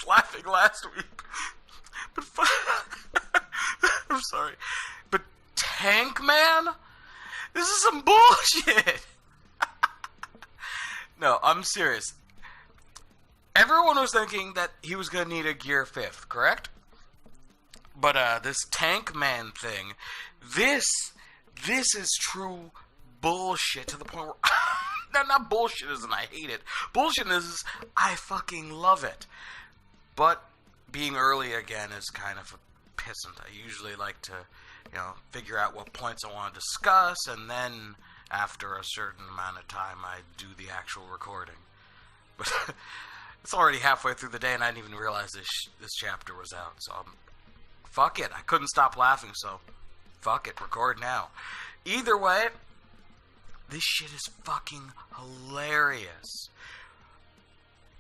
much laughing last week. But I'm sorry. But Tank Man? This is some bullshit. No, I'm serious. Everyone was thinking that he was going to need a Gear 5th, correct? But this Tank Man thing, this is true bullshit to the point where... not bullshit as in I hate it. Bullshit is I fucking love it. But being early again is kind of a pissant. I usually like to, figure out what points I want to discuss, and then after a certain amount of time I do the actual recording. But it's already halfway through the day and I didn't even realize this chapter was out, so fuck it. I couldn't stop laughing, so fuck it, record now. Either way, this shit is fucking hilarious.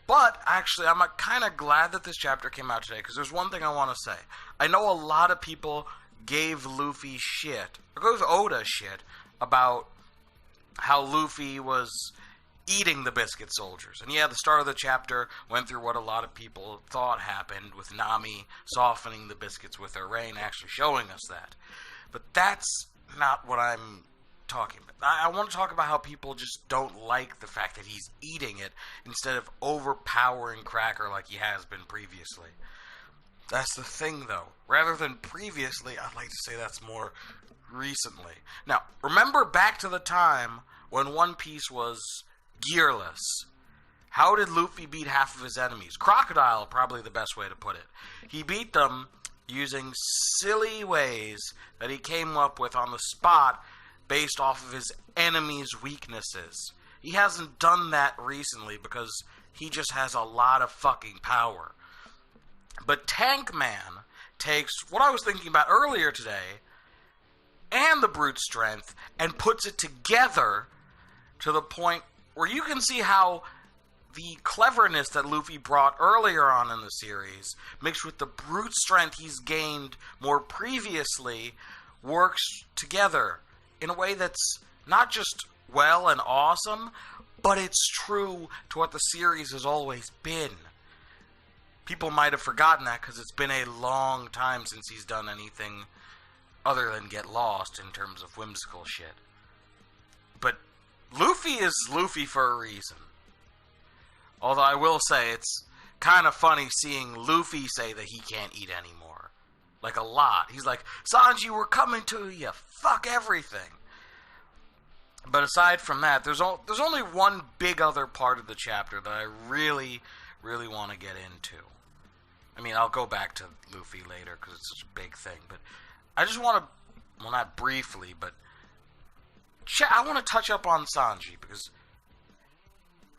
But, actually, I'm kind of glad that this chapter came out today, because there's one thing I want to say. I know a lot of people gave Luffy shit, or gave Oda shit, about how Luffy was eating the Biscuit Soldiers. And yeah, the start of the chapter went through what a lot of people thought happened, with Nami softening the biscuits with her rain, actually showing us that. But that's not what I'm talking about. I want to talk about how people just don't like the fact that he's eating it instead of overpowering Cracker like he has been previously. That's the thing, though. Rather than previously, I'd like to say that's more recently. Now, remember back to the time when One Piece was gearless. How did Luffy beat half of his enemies? Crocodile, probably the best way to put it. He beat them using silly ways that he came up with on the spot based off of his enemies' weaknesses. He hasn't done that recently because he just has a lot of fucking power. But Tank Man takes what I was thinking about earlier today and the brute strength and puts it together to the point where you can see how the cleverness that Luffy brought earlier on in the series, mixed with the brute strength he's gained more previously, works together in a way that's not just well and awesome, but it's true to what the series has always been. People might have forgotten that because it's been a long time since he's done anything other than get lost in terms of whimsical shit. But Luffy is Luffy for a reason. Although I will say it's kind of funny seeing Luffy say that he can't eat anymore. Like a lot. He's like, Sanji, we're coming to you. Fuck everything. But aside from that, there's only one big other part of the chapter that I really, really want to get into. I mean, I'll go back to Luffy later because it's such a big thing. But I just want to, well, not briefly, but I want to touch up on Sanji because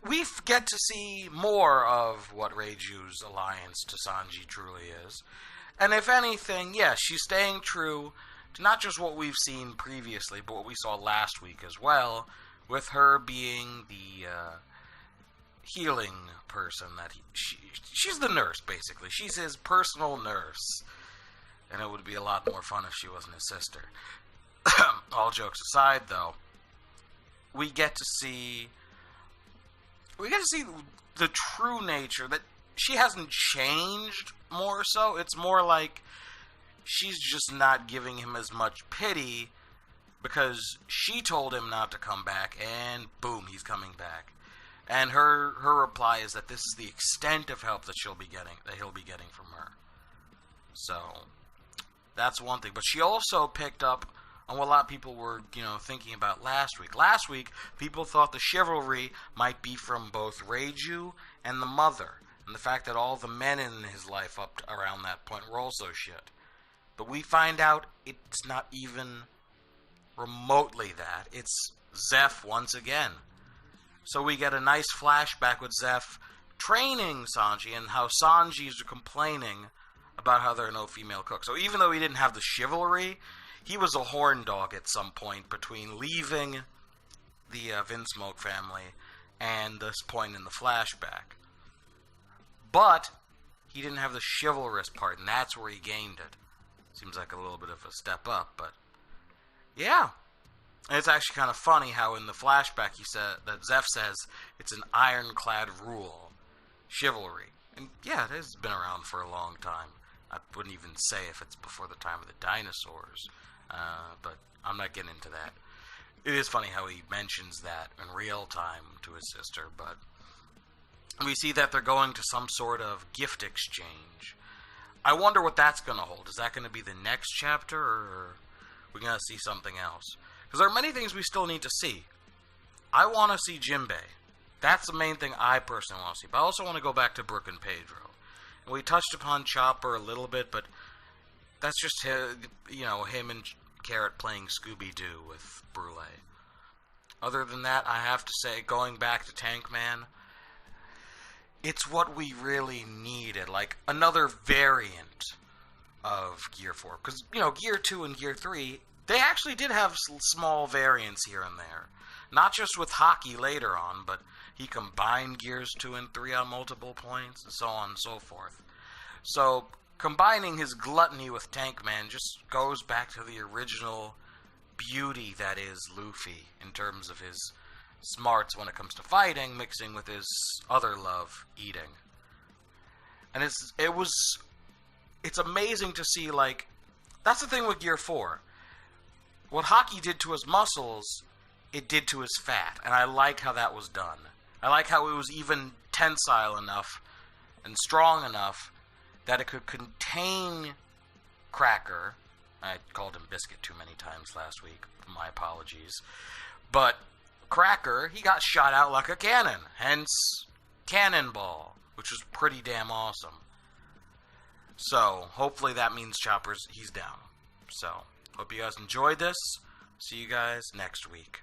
we get to see more of what Reiju's alliance to Sanji truly is. And if anything, yes, she's staying true to not just what we've seen previously, but what we saw last week as well, with her being the healing person that she's the nurse, basically. She's his personal nurse. And it would be a lot more fun if she wasn't his sister. All jokes aside, though, we get to see the true nature that she hasn't changed more so. It's more like she's just not giving him as much pity because she told him not to come back, and boom, he's coming back. And her reply is that this is the extent of help that he'll be getting from her. So that's one thing. But she also picked up on what a lot of people were, thinking about last week. Last week, people thought the chivalry might be from both Reiju and the mother, and the fact that all the men in his life up to around that point were also shit. But we find out it's not even remotely that. It's Zeph once again. So we get a nice flashback with Zeph training Sanji and how Sanji's complaining about how there are no female cooks. So even though he didn't have the chivalry, he was a horn dog at some point between leaving the Vinsmoke family and this point in the flashback. But he didn't have the chivalrous part, and that's where he gained it. Seems like a little bit of a step up, but yeah. And it's actually kind of funny how in the flashback he said that Zeph says it's an ironclad rule, chivalry. And yeah, it has been around for a long time. I wouldn't even say if it's before the time of the dinosaurs, but I'm not getting into that. It is funny how he mentions that in real time to his sister, but we see that they're going to some sort of gift exchange. I wonder what that's going to hold. Is that going to be the next chapter, or are we going to see something else? Because there are many things we still need to see. I want to see Jinbei. That's the main thing I personally want to see. But I also want to go back to Brook and Pedro. And we touched upon Chopper a little bit, but that's just him and Carrot playing Scooby-Doo with Brule. Other than that, I have to say, going back to Tank Man, it's what we really needed. Like, another variant of Gear 4. Because, Gear 2 and Gear 3, they actually did have small variants here and there. Not just with Hockey later on, but he combined Gears 2 and 3 on multiple points, and so on and so forth. So, combining his gluttony with Tank Man just goes back to the original beauty that is Luffy, in terms of his smarts when it comes to fighting, mixing with his other love, eating. And it's amazing to see, like, that's the thing with Gear 4. What Hockey did to his muscles, it did to his fat, and I like how that was done. I like how it was even tensile enough and strong enough that it could contain Cracker. I called him Biscuit too many times last week. My apologies. But Cracker, he got shot out like a cannon. Hence, Cannonball, which was pretty damn awesome. So, hopefully that means Chopper's, he's down. So, hope you guys enjoyed this. See you guys next week.